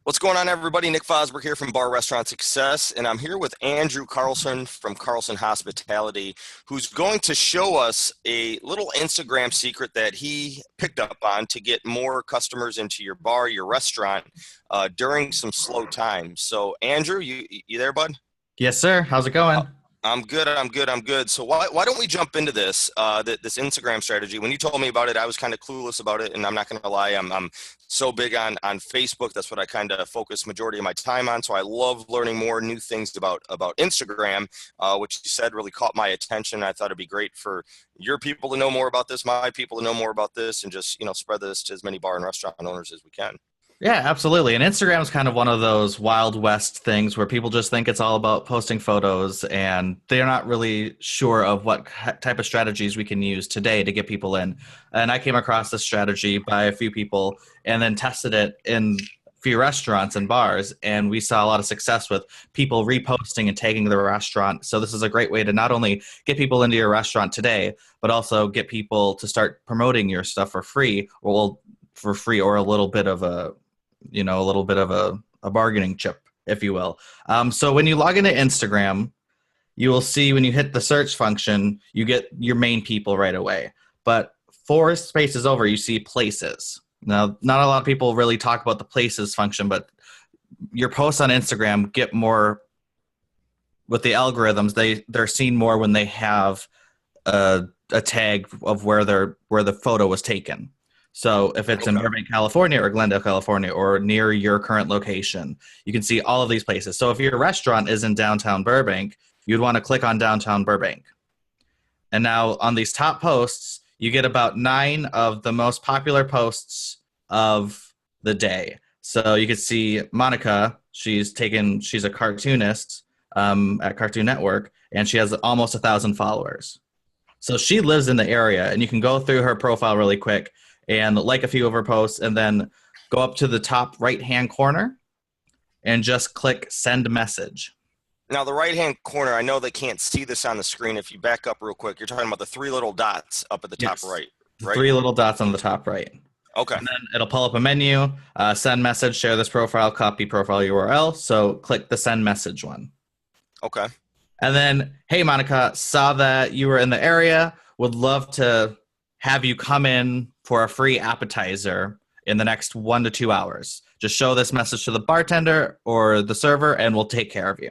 What's going on, everybody? Nick Fosberg here from Bar Restaurant Success, and I'm here with Andrew Carlson from Carlson Hospitality, who's going to show us a little Instagram secret that he picked up on to get more customers into your bar, your restaurant, during some slow times. So, Andrew, you there, bud? Yes, sir. How's it Uh, going? I'm good. I'm good. I'm good. So why don't we jump into this this Instagram strategy? When you told me about it, I was kind of clueless about it, and I'm not going to lie. I'm so big on Facebook. That's what I kind of focus majority of my time on. So I love learning more new things about Instagram, which you said really caught my attention. I thought it'd be great for your people to know more about this, my people to know more about this, and just spread this to as many bar and restaurant owners as we can. Yeah, absolutely. And Instagram is kind of one of those Wild West things where people just think it's all about posting photos and they're not really sure of what type of strategies we can use today to get people in. And I came across this strategy by a few people and then tested it in a few restaurants and bars. And we saw a lot of success with people reposting and tagging the restaurant. So this is a great way to not only get people into your restaurant today, but also get people to start promoting your stuff for free or a little bit of a bargaining chip, if you will. So when you log into Instagram, you will see when you hit the search function, you get your main people right away. But four spaces over, you see places. Now, not a lot of people really talk about the places function, but your posts on Instagram get more with the algorithms. They're seen more when they have a tag of where the photo was taken. So if it's in Okay. Burbank, California or Glendale, California, or near your current location, you can see all of these places. So if your restaurant is in downtown Burbank, you'd want to click on downtown Burbank. And now on these top posts, you get about 9 of the most popular posts of the day. So you could see Monica, she's a cartoonist at Cartoon Network, and she has almost 1,000 followers. So she lives in the area, and you can go through her profile really quick and like a few of her posts, and then go up to the top right-hand corner and just click send message. Now, the right-hand corner, I know they can't see this on the screen. If you back up real quick, you're talking about the three little dots up at the top Yes, right, the right? 3 little dots on the top right. Okay. And then it'll pull up a menu, send message, share this profile, copy profile URL. So click the send message one. Okay. And then, hey, Monica, saw that you were in the area. Would love to have you come in for a free appetizer in the next 1 to 2 hours. Just show this message to the bartender or the server, and we'll take care of you.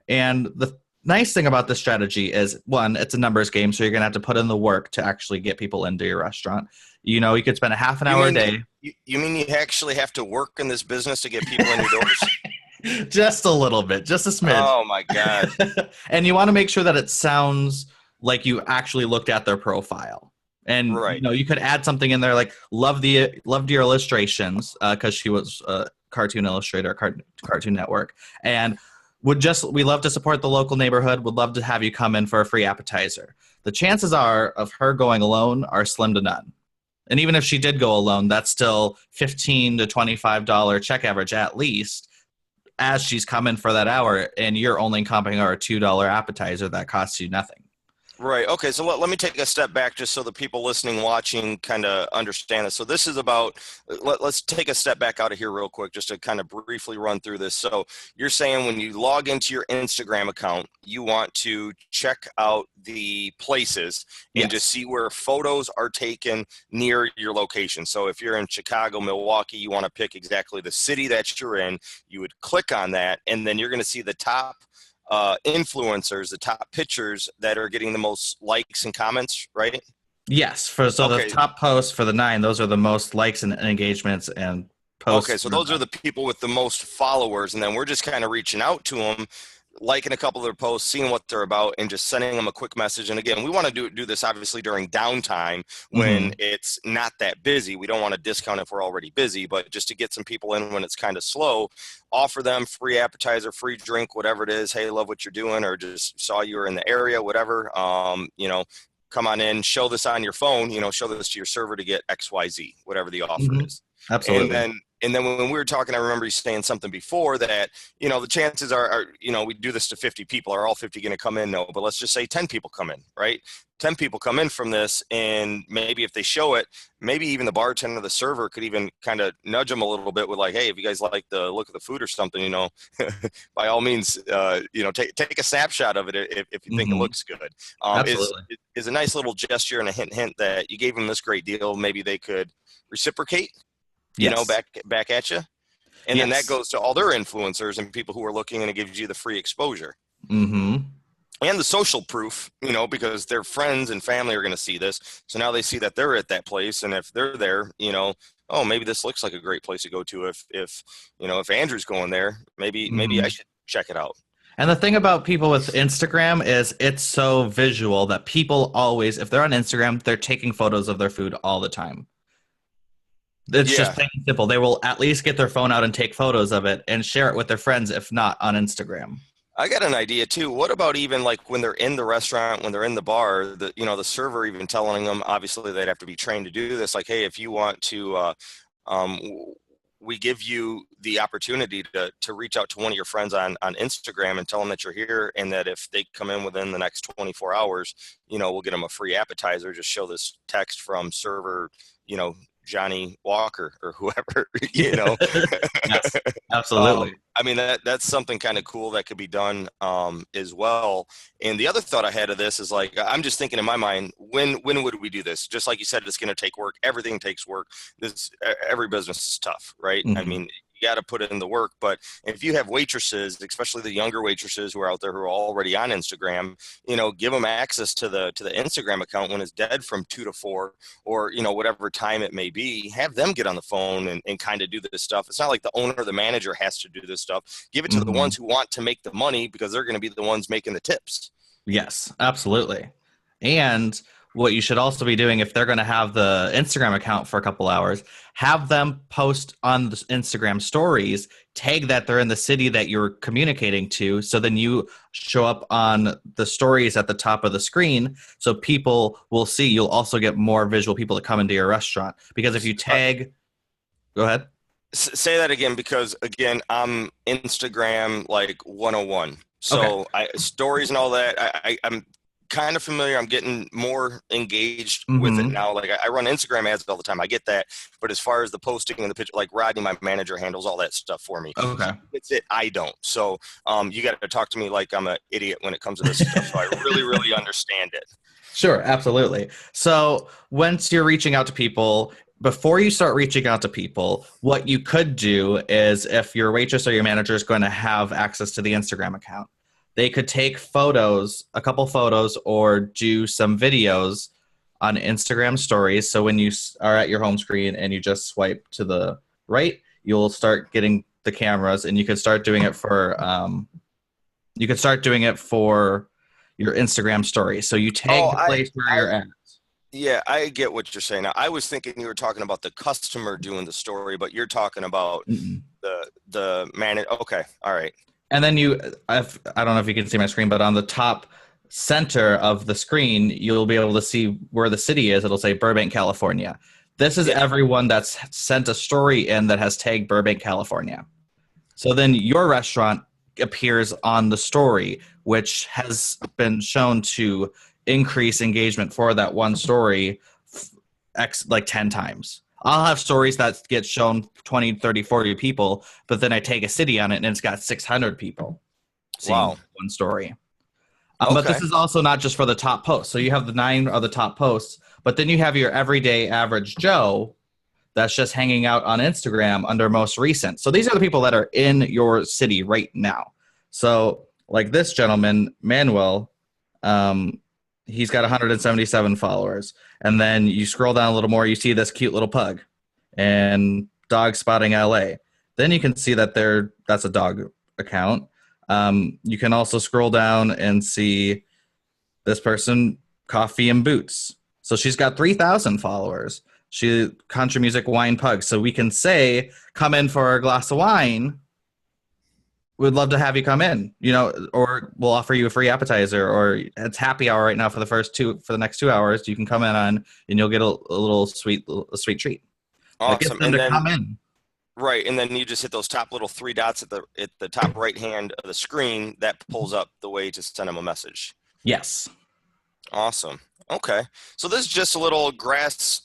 And the nice thing about this strategy is, one, it's a numbers game, so you're going to have to put in the work to actually get people into your restaurant. You could spend a half an You hour a mean day. you mean you actually have to work in this business to get people in your doors? Just a little bit, just a smidge. Oh my God. And you want to make sure that it sounds like you actually looked at their profile. And Right. you could add something in there like loved your illustrations because she was a cartoon illustrator, Cartoon Network, and we love to support the local neighborhood. Would love to have you come in for a free appetizer. The chances are of her going alone are slim to none. And even if she did go alone, that's still $15 to $25 check average at least, as she's coming for that hour, and you're only comping her a $2 appetizer that costs you nothing. Right. Okay. So let me take a step back just so the people listening, watching kind of understand this. So this is about, let's take a step back out of here real quick just to kind of briefly run through this. So you're saying when you log into your Instagram account, you want to check out the places and just Yes. see where photos are taken near your location. So if you're in Chicago, Milwaukee, you want to pick exactly the city that you're in. You would click on that, and then you're going to see the top influencers, the top pictures that are getting the most likes and comments, right? Yes. So the Okay. top posts for the 9, those are the most likes and engagements and Okay. posts. So those are the people with the most followers. And then we're just kind of reaching out to them, liking a couple of their posts, seeing what they're about, and just sending them a quick message. And again, we want to do this obviously during downtime when Mhm. it's not that busy. We don't want to discount if we're already busy, but just to get some people in when it's kind of slow, offer them free appetizer, free drink, whatever it is. Hey, love what you're doing, or just saw you were in the area, whatever. Come on in, show this on your phone, show this to your server to get XYZ, whatever the offer Mhm. is. And Absolutely. then And then when we were talking, I remember you saying something before that, the chances are, we do this to 50 people. Are all 50 going to come in? No, but let's just say 10 people come in, right? 10 people come in from this, and maybe if they show it, maybe even the bartender, the server could even kind of nudge them a little bit with like, hey, if you guys like the look of the food or something, by all means, take a snapshot of it if you think it looks good. Absolutely. Is a nice little gesture and a hint that you gave them this great deal. Maybe they could reciprocate, Yes. back at you. And then that Yes. goes to all their influencers and people who are looking, and it gives you the free exposure. Mm-hmm. And the social proof, because their friends and family are going to see this. So now they see that they're at that place. And if they're there, oh, maybe this looks like a great place to go to. If Andrew's going there, maybe I should check it out. And the thing about people with Instagram is it's so visual that people always, if they're on Instagram, they're taking photos of their food all the time. It's just plain and simple. They will at least get their phone out and take photos of it and share it with their friends, if not on Instagram. I got an idea too. What about even like when they're in the restaurant, when they're in the bar, the server even telling them, obviously they'd have to be trained to do this. Like, hey, if you want to, um, we give you the opportunity to reach out to one of your friends on Instagram and tell them that you're here, and that if they come in within the next 24 hours, we'll get them a free appetizer. Just show this text from server, Johnny Walker or whoever, Yes, absolutely. I mean, that's something kind of cool that could be done as well. And the other thought I had of this is like, I'm just thinking in my mind, when would we do this? Just like you said, it's going to take work. Everything takes work. Every business is tough, right? I mean, you got to put in the work. But if you have waitresses, especially the younger waitresses who are out there who are already on Instagram, give them access to the Instagram account when it's dead from 2 to 4, or whatever time it may be. Have them get on the phone and kind of do this stuff. It's not like the owner or the manager has to do this stuff. Give it to the ones who want to make the money, because they're going to be the ones making the tips. Yes, absolutely. And what you should also be doing, if they're going to have the Instagram account for a couple hours, have them post on the Instagram stories, tag that they're in the city that you're communicating to. So then you show up on the stories at the top of the screen. So people will see. You'll also get more visual people to come into your restaurant. Because if you tag, go ahead. Say that again, because again, I'm Instagram like 101. So stories and all that, I'm kind of familiar. I'm getting more engaged with it now. Like I run Instagram ads all the time. I get that. But as far as the posting and the picture, like Rodney, my manager, handles all that stuff for me. Okay. It's it. I don't. So you got to talk to me like I'm an idiot when it comes to this stuff. So I really, really understand it. Sure. Absolutely. So once you're reaching out to people, before you start reaching out to people, what you could do is, if your waitress or your manager is going to have access to the Instagram account, they could take photos, a couple photos, or do some videos on Instagram stories. So when you are at your home screen and you just swipe to the right, you'll start getting the cameras, and you could start doing it for your Instagram story. So you tag the place where you're at. Yeah, I get what you're saying. Now, I was thinking you were talking about the customer doing the story, but you're talking about the man. Okay, all right. And then I don't know if you can see my screen, but on the top center of the screen, you'll be able to see where the city is. It'll say Burbank, California. This is everyone that's sent a story in that has tagged Burbank, California. So then your restaurant appears on the story, which has been shown to increase engagement for that one story like 10 times. I'll have stories that get shown 20, 30, 40 people, but then I take a city on it and it's got 600 people seeing one story. But this is also not just for the top posts. So you have the 9 of the top posts, but then you have your everyday average Joe that's just hanging out on Instagram under most recent. So these are the people that are in your city right now. So like this gentleman, Manuel, he's got 177 followers. And then you scroll down a little more, you see this cute little pug and Dog Spotting LA. Then you can see that that's a dog account. You can also scroll down and see this person, Coffee and Boots. So she's got 3,000 followers. She country music wine pug. So we can say, come in for a glass of wine. We'd love to have you come in, or we'll offer you a free appetizer, or it's happy hour right now for the next 2 hours. You can come in on, and you'll get a sweet treat. Awesome. And then come in. Right, and then you just hit those top little three dots at the top right hand of the screen. That pulls up the way to send them a message. Yes. Awesome. Okay, so this is just a little grass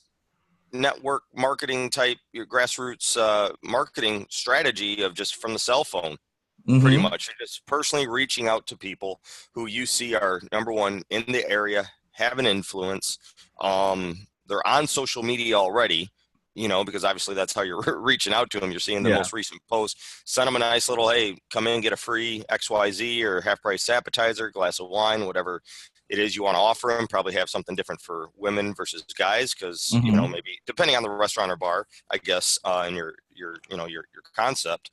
network marketing type, your grassroots marketing strategy of just from the cell phone. Pretty Mm-hmm. much, you're just personally reaching out to people who you see are number one in the area, have an influence. They're on social media already, because obviously that's how you're reaching out to them. You're seeing the Yeah. most recent post. Send them a nice little, hey, come in, get a free XYZ or half price appetizer, glass of wine, whatever it is you want to offer them. Probably have something different for women versus guys, because Mm-hmm. maybe depending on the restaurant or bar, I guess, and your concept.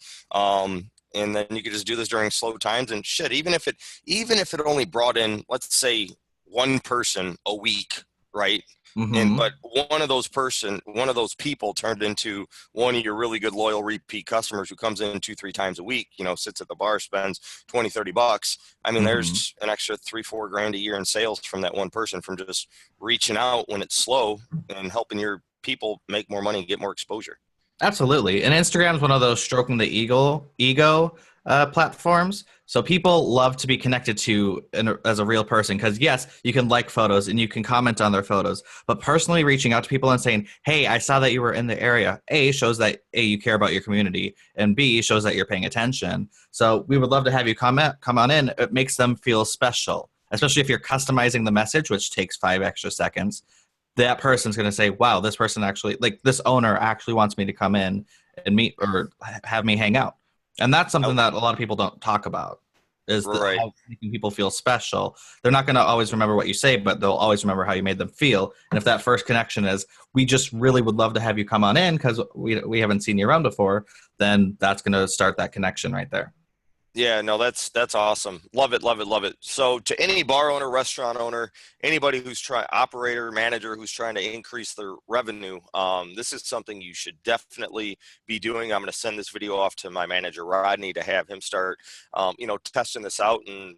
And then you could just do this during slow times and shit. Even if it only brought in, let's say, one person a week, right? Mm-hmm. But one of those people turned into one of your really good loyal repeat customers who comes in 2-3 times a week, sits at the bar, spends $20-$30. I mean, Mm-hmm. there's an extra 3-4 grand a year in sales from that one person, from just reaching out when it's slow and helping your people make more money and get more exposure. Absolutely. And Instagram is one of those stroking the ego platforms. So people love to be connected to as a real person because, yes, you can like photos and you can comment on their photos. But personally reaching out to people and saying, hey, I saw that you were in the area, A, shows that, A, you care about your community, and B, shows that you're paying attention. So we would love to have you come on in. It makes them feel special, especially if you're customizing the message, which takes 5 extra seconds. That person's going to say, wow, this person actually, like this owner actually wants me to come in and meet or have me hang out. And that's something that a lot of people don't talk about is Right. how making people feel special. They're not going to always remember what you say, but they'll always remember how you made them feel. And if that first connection is, we just really would love to have you come on in because we haven't seen you around before, then that's going to start that connection right there. Yeah, no, that's awesome. Love it, love it, love it. So to any bar owner, restaurant owner, anybody who's operator, manager who's trying to increase their revenue, this is something you should definitely be doing. I'm going to send this video off to my manager, Rodney, to have him start, testing this out and,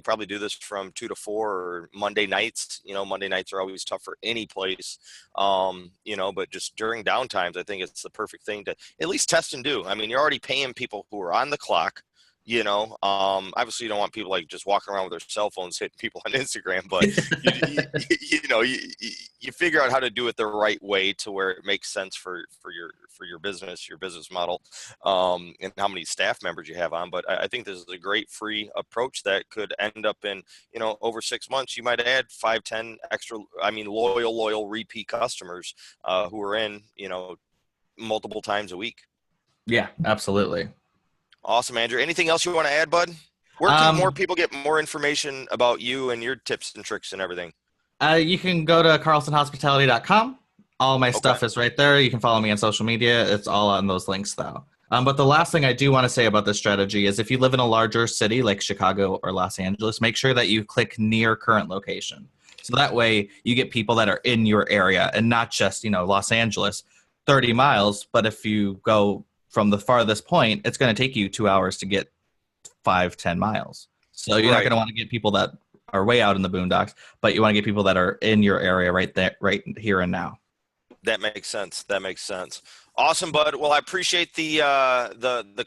probably do this from 2 to 4 or Monday nights. Monday nights are always tough for any place, but just during downtimes, I think it's the perfect thing to at least test and do. I mean, you're already paying people who are on the clock. Obviously you don't want people like just walking around with their cell phones hitting people on Instagram, but you figure out how to do it the right way to where it makes sense for your business model, and how many staff members you have on. But I think this is a great free approach that could end up in, over 6 months, you might add 5-10 extra, loyal repeat customers, who are in, multiple times a week. Yeah, absolutely. Awesome, Andrew. Anything else you want to add, bud? Where can more Um, people get more information about you and your tips and tricks and everything? you can go to carlsonhospitality.com. All my Okay. stuff is right there. You can follow me on social media. It's all on those links, though. But the last thing I do want to say about this strategy is if you live in a larger city like Chicago or Los Angeles, make sure that you click near current location. So that way you get people that are in your area and not just, Los Angeles, 30 miles. But if you go from the farthest point, it's going to take you 2 hours to get 5-10 miles. So you're not Right. going to want to get people that are way out in the boondocks, but you want to get people that are in your area right there, right here and now. That makes sense. That makes sense. Awesome, bud. Well, I appreciate the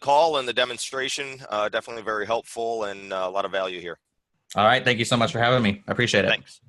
call and the demonstration. Definitely very helpful and a lot of value here. All right. Thank you so much for having me. I appreciate it. Thanks.